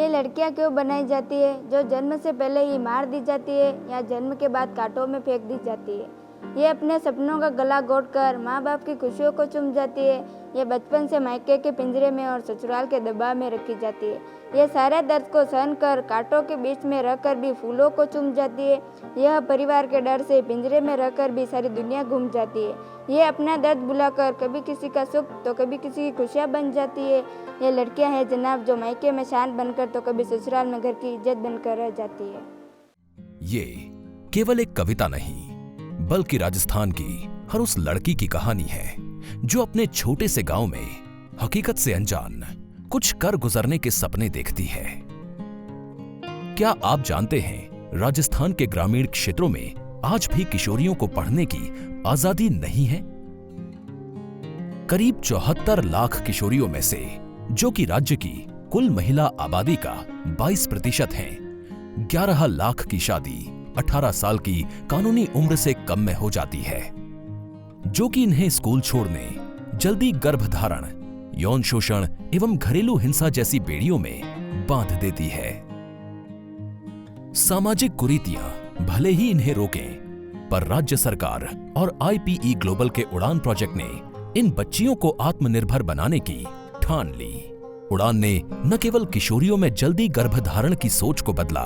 ये लड़कियां क्यों बनाई जाती है, जो जन्म से पहले ही मार दी जाती है या जन्म के बाद कांटों में फेंक दी जाती है। ये अपने सपनों का गला घोंटकर माँ बाप की खुशियों को चूम जाती है। ये बचपन से मायके के पिंजरे में और ससुराल के दबाव में रखी जाती है। ये सारे दर्द को सहन कर कांटों के बीच में रहकर भी फूलों को चूम जाती है। यह परिवार के डर से पिंजरे में रहकर भी सारी दुनिया घूम जाती है। ये अपना दर्द बुलाकर कभी किसी का सुख तो कभी किसी की खुशियाँ बन जाती है। ये लड़कियां हैं जनाब, जो मायके में शान बनकर तो कभी ससुराल में घर की इज्जत बनकर रह जाती है। ये केवल एक कविता नहीं, बल्कि राजस्थान की हर उस लड़की की कहानी है जो अपने छोटे से गांव में हकीकत से अनजान कुछ कर गुजरने के सपने देखती है। क्या आप जानते हैं, राजस्थान के ग्रामीण क्षेत्रों में आज भी किशोरियों को पढ़ने की आजादी नहीं है। करीब 74 लाख किशोरियों में से, जो कि राज्य की कुल महिला आबादी का 22% हैं, 11 लाख की शादी 18 साल की कानूनी उम्र से कम में हो जाती है, जो कि इन्हें स्कूल छोड़ने, जल्दी गर्भधारण, यौन शोषण एवं घरेलू हिंसा जैसी बेड़ियों में बांध देती है। सामाजिक कुरीतियां भले ही इन्हें रोकें, पर राज्य सरकार और IPE ग्लोबल के उड़ान प्रोजेक्ट ने इन बच्चियों को आत्मनिर्भर बनाने की ठान ली। उड़ान ने न केवल किशोरियों में जल्दी गर्भधारण की सोच को बदला,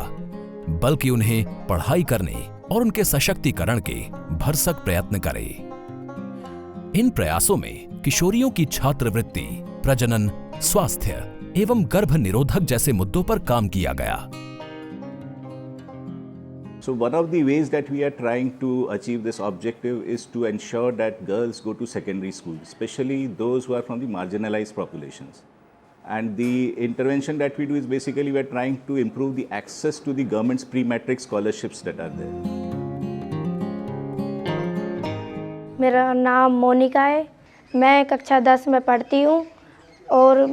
बल्कि उन्हें पढ़ाई करने और उनके सशक्तिकरण के भरसक प्रयत्न करे। इन प्रयासों में किशोरियों की छात्रवृत्ति, प्रजनन, स्वास्थ्य एवं गर्भ निरोधक जैसे मुद्दों पर काम किया गया। So one of the ways that we are trying to achieve this objective is to ensure that girls go to secondary school, especially those who are from the marginalized populations. And the intervention that we do is basically we are trying to improve the access to the government's pre-matric scholarships that are there. मेरा नाम मोनिका है। मैं कक्षा 10 में पढ़ती हूँ और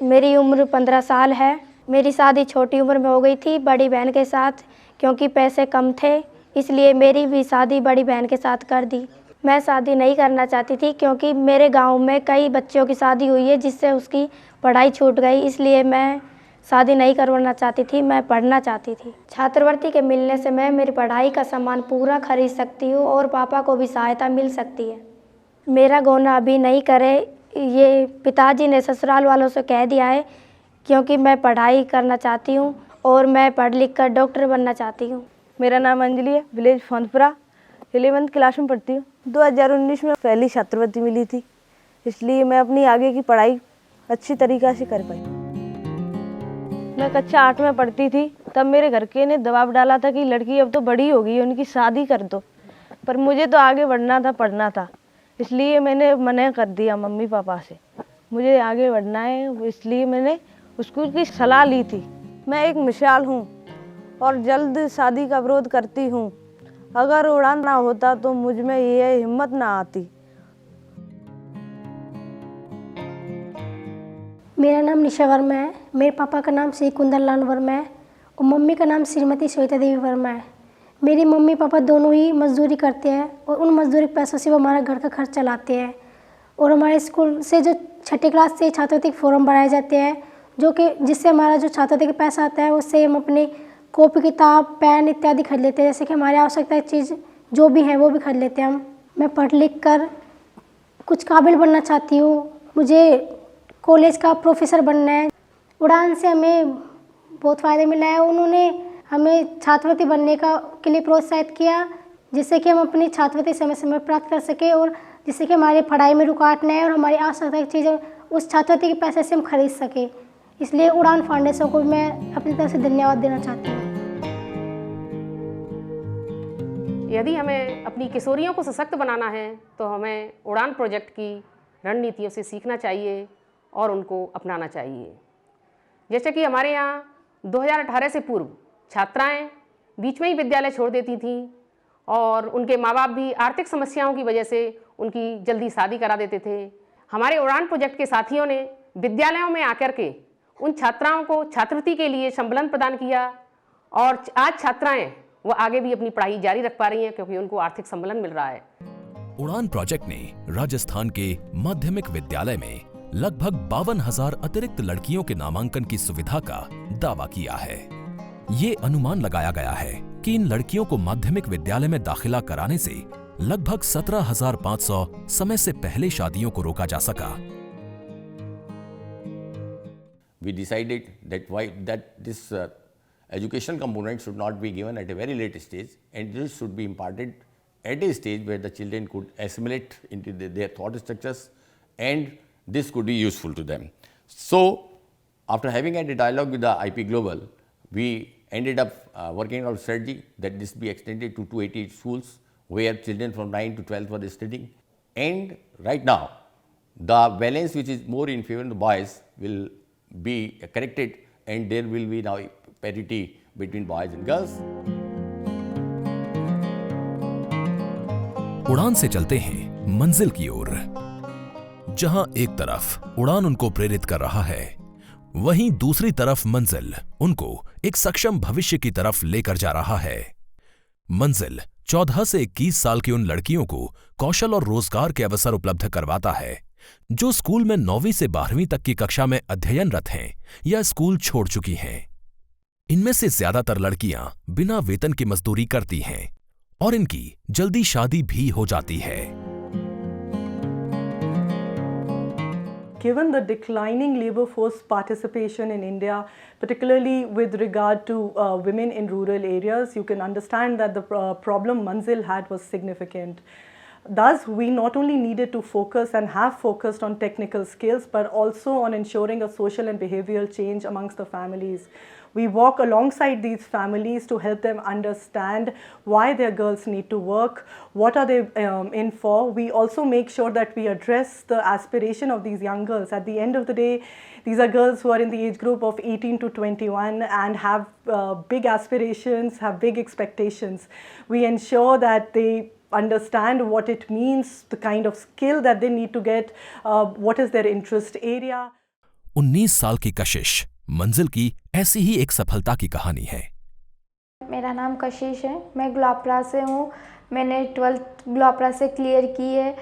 मेरी उम्र 15 साल है। मेरी शादी छोटी उम्र में हो गई थी बड़ी बहन के साथ, क्योंकि पैसे कम थे, इसलिए मेरी भी शादी बड़ी बहन के साथ कर दी। मैं शादी नहीं करना चाहती थी, क्योंकि मेरे गांव में कई बच्चों की शादी हुई है जिससे उसकी पढ़ाई छूट गई, इसलिए मैं शादी नहीं करवाना चाहती थी, मैं पढ़ना चाहती थी। छात्रवृत्ति के मिलने से मैं मेरी पढ़ाई का सामान पूरा खरीद सकती हूँ और पापा को भी सहायता मिल सकती है। मेरा गौना अभी नहीं करे, ये पिताजी ने ससुराल वालों से कह दिया है, क्योंकि मैं पढ़ाई करना चाहती हूँ और मैं पढ़ लिख कर डॉक्टर बनना चाहती हूँ। मेरा नाम अंजलि है, विलेज फोनपुरा, 11th क्लास में पढ़ती हूँ। 2019 में पहली छात्रवृत्ति मिली थी, इसलिए मैं अपनी आगे की पढ़ाई अच्छी तरीक़ा से कर पाई। मैं कक्षा 8 में पढ़ती थी, तब मेरे घर के ने दबाव डाला था कि लड़की अब तो बड़ी हो गई, उनकी शादी कर दो, पर मुझे तो आगे बढ़ना था, पढ़ना था, इसलिए मैंने मना कर दिया मम्मी पापा से। मुझे आगे बढ़ना है, इसलिए मैंने स्कूल की सलाह ली थी। मैं एक मिसाल हूँ और जल्द शादी का विरोध करती हूँ। अगर उड़ान ना होता तो मुझ में यह हिम्मत ना आती। मेरा नाम निशा वर्मा है। मेरे पापा का नाम श्री कुंदन वर्मा है और मम्मी का नाम श्रीमती श्वेता देवी वर्मा है। मेरी मम्मी पापा दोनों ही मजदूरी करते हैं और उन मजदूरी के पैसों से वो हमारा घर का खर्च चलाते हैं। और हमारे स्कूल से जो 6ठी क्लास से छात्रवृत्ति फॉर्म भराए जाते हैं, जो कि जिससे हमारा जो छात्रवृत्ति का पैसा आता है उससे हम अपनी कॉपी किताब पेन इत्यादि खरीद लेते हैं। जैसे कि हमारी आवश्यकता चीज़ जो भी है वो भी खरीद लेते हैं हम। मैं पढ़ लिख कर कुछ काबिल बनना चाहती हूँ। मुझे कॉलेज का प्रोफेसर बनना है। उड़ान से हमें बहुत फ़ायदा मिला है। उन्होंने हमें छात्रवृत्ति बनने के लिए प्रोत्साहित किया, जिससे कि हम अपनी छात्रवृत्ति समय समय प्राप्त कर सकें और जिससे कि हमारी पढ़ाई में रुकावट न आए और हमारी आवश्यकता की चीज़ें उस छात्रवृत्ति के पैसे से हम खरीद सकें। इसलिए उड़ान फाउंडेशन को मैं अपनी तरफ से धन्यवाद देना चाहती हूँ। यदि हमें अपनी किशोरियों को सशक्त बनाना है तो हमें उड़ान प्रोजेक्ट की रणनीतियों से सीखना चाहिए और उनको अपनाना चाहिए। जैसे कि हमारे यहाँ 2018 से पूर्व छात्राएं बीच में ही विद्यालय छोड़ देती थीं और उनके माँ बाप भी आर्थिक समस्याओं की वजह से उनकी जल्दी शादी करा देते थे। हमारे उड़ान प्रोजेक्ट के साथियों ने विद्यालयों में आकर के उन छात्राओं को छात्रवृत्ति के लिए संबलन प्रदान किया और आज छात्राएं वो आगे भी अपनी पढ़ाई जारी रख पा रही हैं, क्योंकि उनको आर्थिक संबलन मिल रहा है। उड़ान प्रोजेक्ट ने राजस्थान के माध्यमिक विद्यालय में लगभग 52,000 अतिरिक्त लड़कियों के नामांकन की सुविधा का दावा किया है। ये अनुमान लगाया गया है कि इन लड़कियों को माध्यमिक विद्यालय में दाखिला कराने से लगभग 17,500 समय से पहले शादियों को रोका जा सका। We decided that this education component should not be given at a very late stage, and this should be imparted at a stage where the children could assimilate into their thought structures, and this could be useful to them. So, after having had a dialogue with the IP Global, we ended up working out a strategy that this be extended to 280 schools where children from 9 to 12 were studying. And right now, the balance which is more in favor of the boys will be corrected, and there will be now parity between boys and girls. उड़ान से चलते हैं मंजिल की ओर, जहां एक तरफ उड़ान उनको प्रेरित कर रहा है, वहीं दूसरी तरफ मंजिल उनको एक सक्षम भविष्य की तरफ लेकर जा रहा है। मंजिल 14 से 21 साल की उन लड़कियों को कौशल और रोजगार के अवसर उपलब्ध करवाता है जो स्कूल में 9वीं से 12वीं तक की कक्षा में अध्ययनरत हैं या स्कूल छोड़ चुकी हैं। इनमें से ज्यादातर लड़कियां बिना वेतन की मजदूरी करती हैं और इनकी जल्दी शादी भी हो जाती है। Given the declining labor force participation in India, particularly with regard to women in rural areas, you can understand that the problem Manzil had was significant. Thus, we not only needed to focus and have focused on technical skills, but also on ensuring a social and behavioral change amongst the families. We walk alongside these families to help them understand why their girls need to work, what are they in for. We also make sure that we address the aspiration of these young girls. At the end of the day, these are girls who are in the age group of 18 to 21 and have big aspirations, have big expectations. We ensure that they understand what it means, the kind of skill that they need to get, what is their interest area. 19 साल की कशिश मंजिल की ऐसी ही एक सफलता की कहानी है। मेरा नाम कशिश है, मैं गुलाबपुरा से हूँ। मैंने 12th गुलाबपुरा से क्लियर की है।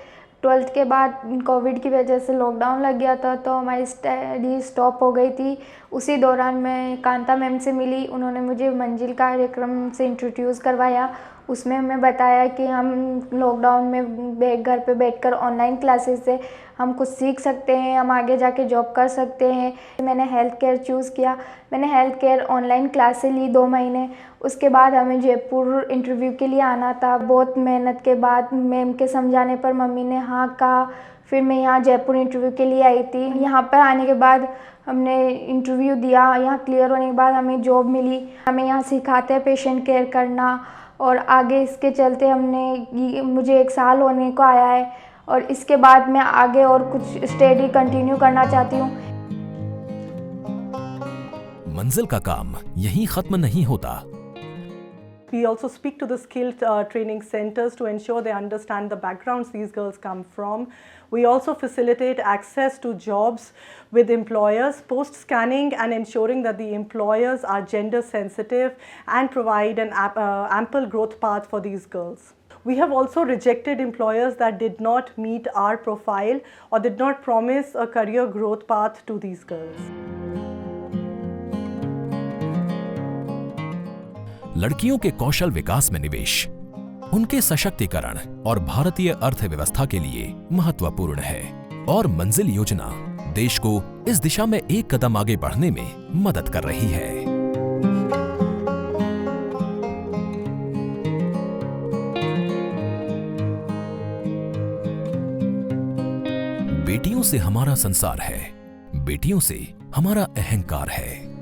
12th के बाद कोविड की वजह से लॉकडाउन लग गया था, तो हमारी स्टडी स्टॉप हो गई थी। उसी दौरान मैं कांता मैम से मिली, उन्होंने मुझे मंजिल कार्यक्रम से इंट्रोड्यूस करवाया। उसमें हमें बताया कि हम लॉकडाउन में घर पे बैठकर ऑनलाइन क्लासेस से हम कुछ सीख सकते हैं, हम आगे जाके जॉब कर सकते हैं। मैंने हेल्थ केयर चूज़ किया। मैंने हेल्थ केयर ऑनलाइन क्लासेस ली 2 महीने। उसके बाद हमें जयपुर इंटरव्यू के लिए आना था। बहुत मेहनत के बाद मैम के समझाने पर मम्मी ने हाँ कहा। फिर मैं यहाँ जयपुर इंटरव्यू के लिए आई थी। यहाँ पर आने के बाद हमने इंटरव्यू दिया। यहाँ क्लियर होने के बाद हमें जॉब मिली। हमें यहाँ सिखाते हैं पेशेंट केयर करना, और आगे इसके चलते मुझे 1 साल होने को आया है, और इसके बाद मैं आगे और कुछ स्टडी कंटिन्यू करना चाहती हूँ। मंजिल का काम यहीं खत्म नहीं होता। We also speak to the skill training centers to ensure they understand the backgrounds these girls come from. We also facilitate access to jobs with employers, post-scanning and ensuring that the employers are gender sensitive and provide an ample growth path for these girls. We have also rejected employers that did not meet our profile or did not promise a career growth path to these girls. लड़कियों के कौशल विकास में निवेश उनके सशक्तिकरण और भारतीय अर्थव्यवस्था के लिए महत्वपूर्ण है, और मंजिल योजना देश को इस दिशा में एक कदम आगे बढ़ने में मदद कर रही है। बेटियों से हमारा संसार है, बेटियों से हमारा अहंकार है।